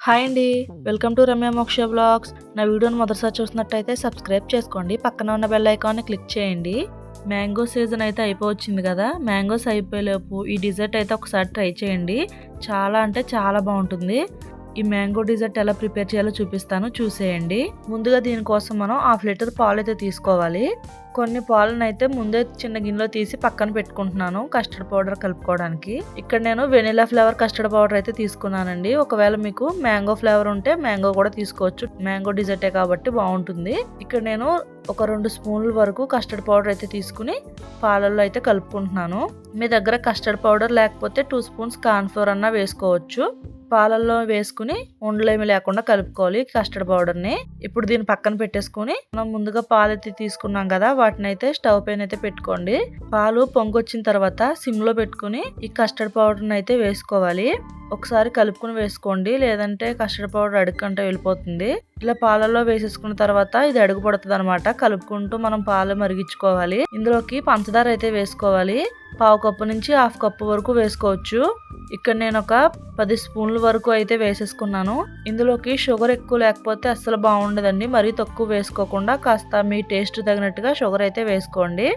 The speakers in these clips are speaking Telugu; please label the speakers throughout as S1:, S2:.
S1: హాయ్ అండి. వెల్కమ్ టు రమ్య మోక్ష వ్లాగ్స్. నా వీడియోని మొదటిసారి చూసినట్టయితే సబ్స్క్రైబ్ చేసుకోండి. పక్కన ఉన్న బెల్ ఐకాన్ని క్లిక్ చేయండి. మ్యాంగో సీజన్ అయితే అయిపోవచ్చింది కదా! మ్యాంగోస్ అయిపోయేలోపు ఈ డిజర్ట్ అయితే ఒకసారి ట్రై చేయండి. చాలా అంటే చాలా బావుంటుంది. ఈ మ్యాంగో డిజర్ట్ ఎలా ప్రిపేర్ చేయాలో చూపిస్తాను, చూసేయండి. ముందుగా దీనికోసం మనం హాఫ్ లీటర్ పాలైతే తీసుకోవాలి. కొన్ని పాలనైతే ముందే చిన్న గిన్నెలో తీసి పక్కన పెట్టుకుంటున్నాను కస్టర్డ్ పౌడర్ కలుపుకోవడానికి. ఇక్కడ నేను వెనిలా ఫ్లేవర్ కస్టర్డ్ పౌడర్ అయితే తీసుకున్నానండి. ఒకవేళ మీకు మ్యాంగో ఫ్లేవర్ ఉంటే మ్యాంగో కూడా తీసుకోవచ్చు. మ్యాంగో డిజర్టే కాబట్టి బాగుంటుంది. ఇక్కడ నేను ఒక 2 స్పూన్ల వరకు కస్టర్డ్ పౌడర్ అయితే తీసుకుని పాలల్లో అయితే కలుపుకుంటున్నాను. మీ దగ్గర కస్టర్డ్ పౌడర్ లేకపోతే 2 స్పూన్స్ కార్న్ ఫ్లోర్ అన్నా వేసుకోవచ్చు. పాలల్లో వేసుకుని ఉండలేమి లేకుండా కలుపుకోవాలి కస్టర్డ్ పౌడర్ని. ఇప్పుడు దీన్ని పక్కన పెట్టేసుకుని మనం ముందుగా పాలు అయితే తీసుకున్నాం కదా, వాటిని అయితే స్టవ్ పైన అయితే పెట్టుకోండి. పాలు పొంగొచ్చిన తర్వాత సిమ్ లో పెట్టుకుని ఈ కస్టర్డ్ పౌడర్ని అయితే వేసుకోవాలి. ఒకసారి కలుపుకుని వేసుకోండి, లేదంటే కస్టర్డ్ పౌడర్ అడుగంటే వెళ్ళిపోతుంది. ఇలా పాలల్లో వేసేసుకున్న తర్వాత ఇది అడుగు పడుతుంది అనమాట. కలుపుకుంటూ మనం పాలు మరిగించుకోవాలి. ఇందులోకి పంచదార అయితే వేసుకోవాలి. పావు కప్పు నుంచి హాఫ్ కప్పు వరకు వేసుకోవచ్చు. ఇక్కడ నేను ఒక 10 స్పూన్ల వరకు అయితే వేసేసుకున్నాను. ఇందులోకి షుగర్ ఎక్కువ లేకపోతే అస్సలు బాగుండదండి. మరీ తక్కువ వేసుకోకుండా కాస్త మీ టేస్ట్ తగినట్టుగా షుగర్ అయితే వేసుకోండి.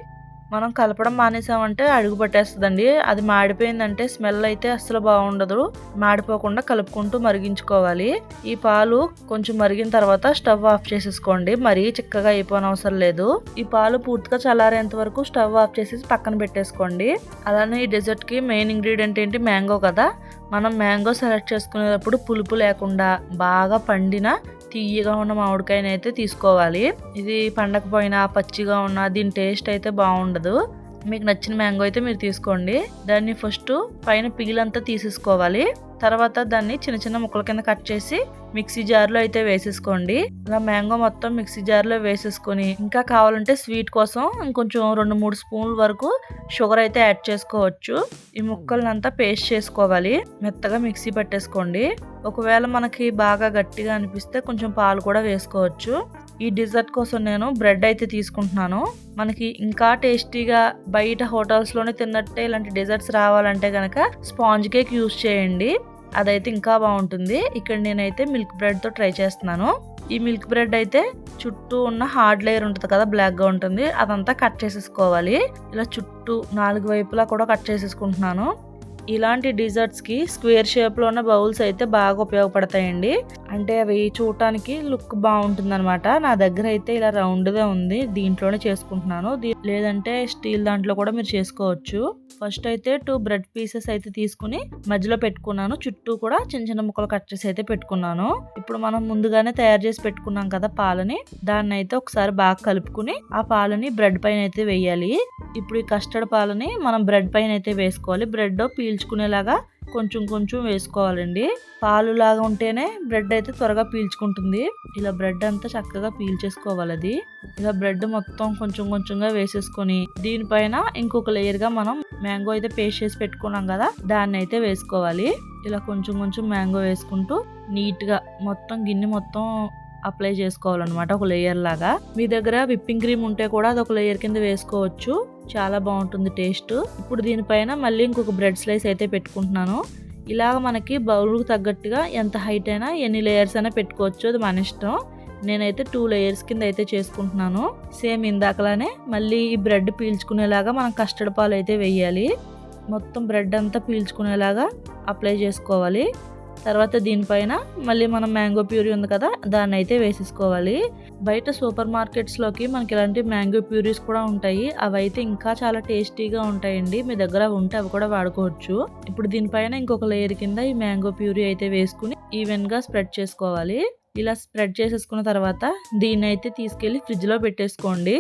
S1: మనం కలపడం మానేసామంటే అడుగు పట్టేస్తుందండి. అది మాడిపోయిందంటే స్మెల్ అయితే అస్సలు బాగుండదు. మాడిపోకుండా కలుపుకుంటూ మరిగించుకోవాలి. ఈ పాలు కొంచెం మరిగిన తర్వాత స్టవ్ ఆఫ్ చేసేసుకోండి. మరీ చిక్కగా అయిపోనవసరం లేదు. ఈ పాలు పూర్తిగా చల్లారేంత వరకు స్టవ్ ఆఫ్ చేసేసి పక్కన పెట్టేసుకోండి. అలానే ఈ డెజర్ట్ కి మెయిన్ ఇంగ్రీడియంట్ ఏంటి, మ్యాంగో కదా. మనం మ్యాంగో సెలెక్ట్ చేసుకునేటప్పుడు పులుపు లేకుండా బాగా పండిన తీయగా ఉన్న మామిడికాయని అయితే తీసుకోవాలి. ఇది పండకపోయినా పచ్చిగా ఉన్న దీని టేస్ట్ అయితే బాగుండదు. మీకు నచ్చిన మ్యాంగో అయితే మీరు తీసుకోండి. దాన్ని ఫస్ట్ పైన పీలంతా తీసేసుకోవాలి. తర్వాత దాన్ని చిన్న చిన్న ముక్కల కింద కట్ చేసి మిక్సీ జార్లో అయితే వేసేసుకోండి. ఇలా మ్యాంగో మొత్తం మిక్సీ జార్లో వేసేసుకొని ఇంకా కావాలంటే స్వీట్ కోసం ఇంకొంచెం 2-3 స్పూన్ల వరకు షుగర్ అయితే యాడ్ చేసుకోవచ్చు. ఈ ముక్కలనంతా పేస్ట్ చేసుకోవాలి. మెత్తగా మిక్సీ పట్టేసుకోండి. ఒకవేళ మనకి బాగా గట్టిగా అనిపిస్తే కొంచెం పాలు కూడా వేసుకోవచ్చు. ఈ డిజర్ట్ కోసం నేను బ్రెడ్ అయితే తీసుకుంటున్నాను. మనకి ఇంకా టేస్టీగా బయట హోటల్స్లోనే తిన్నట్టే ఇలాంటి డిజర్ట్స్ రావాలంటే కనుక స్పాంజ్ కేక్ యూజ్ చేయండి. అదైతే ఇంకా బాగుంటుంది. ఇక్కడ నేనైతే మిల్క్ బ్రెడ్తో ట్రై చేస్తున్నాను. ఈ మిల్క్ బ్రెడ్ అయితే చుట్టూ ఉన్న హార్డ్ లేయర్ ఉంటుంది కదా, బ్లాక్గా ఉంటుంది, అదంతా కట్ చేసేసుకోవాలి. ఇలా చుట్టూ 4 వైపులా కూడా కట్ చేసేసుకుంటున్నాను. ఇలాంటి డిజర్ట్స్కి స్క్వేర్ షేప్లో ఉన్న బౌల్స్ అయితే బాగా ఉపయోగపడతాయండి. అంటే అవి చూడటానికి లుక్ బాగుంటుంది అనమాట. నా దగ్గర అయితే ఇలా రౌండ్గా ఉంది, దీంట్లోనే చేసుకుంటున్నాను. లేదంటే స్టీల్ దాంట్లో కూడా మీరు చేసుకోవచ్చు. ఫస్ట్ అయితే 2 బ్రెడ్ పీసెస్ అయితే తీసుకుని మధ్యలో పెట్టుకున్నాను. చుట్టూ కూడా చిన్న చిన్న ముక్కలు కట్ చేసి అయితే పెట్టుకున్నాను. ఇప్పుడు మనం ముందుగానే తయారు చేసి పెట్టుకున్నాం కదా పాలని, దాన్ని అయితే ఒకసారి బాగా కలుపుకుని ఆ పాలని బ్రెడ్ పైన అయితే వేయాలి. ఇప్పుడు ఈ కస్టర్డ్ పాలని మనం బ్రెడ్ పైన అయితే వేసుకోవాలి. బ్రెడ్ పీల్చుకునేలాగా కొంచెం కొంచెం వేసుకోవాలండి. పాలు లాగా ఉంటేనే బ్రెడ్ అయితే త్వరగా పీల్చుకుంటుంది. ఇలా బ్రెడ్ అంతా చక్కగా పీల్చేసుకోవాలి. అది ఇలా బ్రెడ్ మొత్తం కొంచెం కొంచెంగా వేసేసుకొని దీనిపైన ఇంకొక లేయర్ గా మనం మ్యాంగో అయితే పేస్ట్ చేసి పెట్టుకున్నాం కదా, దాన్ని అయితే వేసుకోవాలి. ఇలా కొంచెం కొంచెం మ్యాంగో వేసుకుంటూ నీట్ గా మొత్తం గిన్నె మొత్తం అప్లై చేసుకోవాలన్నమాట, ఒక లేయర్ లాగా. మీ దగ్గర విప్పింగ్ క్రీమ్ ఉంటే కూడా అది ఒక లేయర్ కింద వేసుకోవచ్చు. చాలా బాగుంటుంది టేస్ట్. ఇప్పుడు దీనిపైన మళ్ళీ ఇంకొక బ్రెడ్ స్లైస్ అయితే పెట్టుకుంటున్నాను. ఇలాగ మనకి బౌల్కి తగ్గట్టుగా ఎంత హైట్ అయినా ఎన్ని లేయర్స్ అయినా పెట్టుకోవచ్చు, అది మన ఇష్టం. నేనైతే 2 లేయర్స్ కింద అయితే చేసుకుంటున్నాను. సేమ్ ఇందాకలానే మళ్ళీ ఈ బ్రెడ్ పీల్చుకునేలాగా మనం కస్టర్డ్ పాలు అయితే వేయాలి. మొత్తం బ్రెడ్ అంతా పీల్చుకునేలాగా అప్లై చేసుకోవాలి. తర్వాత దీనిపైన మళ్ళీ మనం మ్యాంగో ప్యూరీ ఉంది కదా, దాన్ని అయితే వేసేసుకోవాలి. బయట సూపర్ మార్కెట్స్లోకి మనకి ఇలాంటి మ్యాంగో ప్యూరీస్ కూడా ఉంటాయి. అవి అయితే ఇంకా చాలా టేస్టీగా ఉంటాయండి. మీ దగ్గర ఉంటే అవి కూడా వాడుకోవచ్చు. ఇప్పుడు దీనిపైన ఇంకొక లేయర్ కింద ఈ మ్యాంగో ప్యూరీ అయితే వేసుకుని ఈవెన్గా స్ప్రెడ్ చేసుకోవాలి. ఇలా స్ప్రెడ్ చేసేసుకున్న తర్వాత దీన్ని అయితే తీసుకెళ్లి ఫ్రిడ్జ్ లో పెట్టేసుకోండి.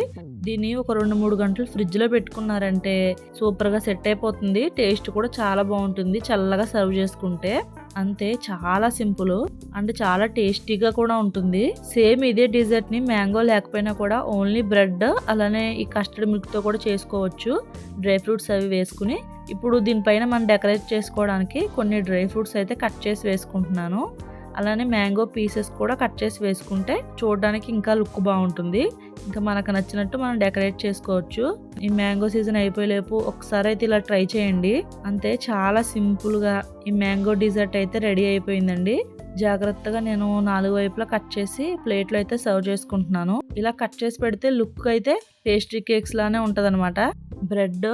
S1: దీన్ని ఒక 2-3 గంటలు ఫ్రిడ్జ్ లో పెట్టుకున్నారంటే సూపర్ గా సెట్ అయిపోతుంది. టేస్ట్ కూడా చాలా బాగుంటుంది చల్లగా సర్వ్ చేసుకుంటే. అంతే, చాలా సింపుల్ అంటే చాలా టేస్టీగా కూడా ఉంటుంది. సేమ్ ఇదే డిజర్ట్ ని మ్యాంగో లేకపోయినా కూడా ఓన్లీ బ్రెడ్ అలానే ఈ కస్టర్డ్ మిల్క్ తో కూడా చేసుకోవచ్చు. డ్రై ఫ్రూట్స్ అవి వేసుకుని ఇప్పుడు దీనిపైన మనం డెకరేట్ చేసుకోవడానికి కొన్ని డ్రై ఫ్రూట్స్ అయితే కట్ చేసి వేసుకుంటున్నాను. అలానే మ్యాంగో పీసెస్ కూడా కట్ చేసి వేసుకుంటే చూడడానికి ఇంకా లుక్ బాగుంటుంది. ఇంకా మనకు నచ్చినట్టు మనం డెకరేట్ చేసుకోవచ్చు. ఈ మ్యాంగో సీజన్ అయిపోయేలోపు ఒకసారి అయితే ఇలా ట్రై చేయండి. అంతే, చాలా సింపుల్గా ఈ మ్యాంగో డిజర్ట్ అయితే రెడీ అయిపోయిందండి. జాగ్రత్తగా నేను 4 వైపులా కట్ చేసి ప్లేట్లో అయితే సర్వ్ చేసుకుంటున్నాను. ఇలా కట్ చేసి పెడితే లుక్ అయితే పేస్ట్రీ కేక్స్ లానే ఉంటదనమాట. బ్రెడ్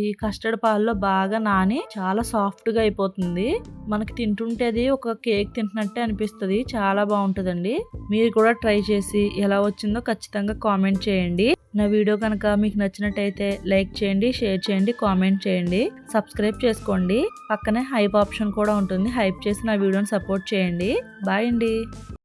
S1: ఈ కస్టర్డ్ పాలలో బాగా నాని చాలా సాఫ్ట్ గా అయిపోతుంది. మనకి తింటుంటే అది ఒక కేక్ తింటున్నట్టే అనిపిస్తుంది. చాలా బాగుంటుందండి. మీరు కూడా ట్రై చేసి ఎలా వచ్చిందో ఖచ్చితంగా కామెంట్ చేయండి. నా వీడియో కనుక మీకు నచ్చినట్టయితే లైక్ చేయండి, షేర్ చేయండి, కామెంట్ చేయండి, సబ్స్క్రైబ్ చేసుకోండి. పక్కనే హైప్ ఆప్షన్ కూడా ఉంటుంది. హైప్ చేసి నా వీడియోని సపోర్ట్ చేయండి. బాయ్ అండి.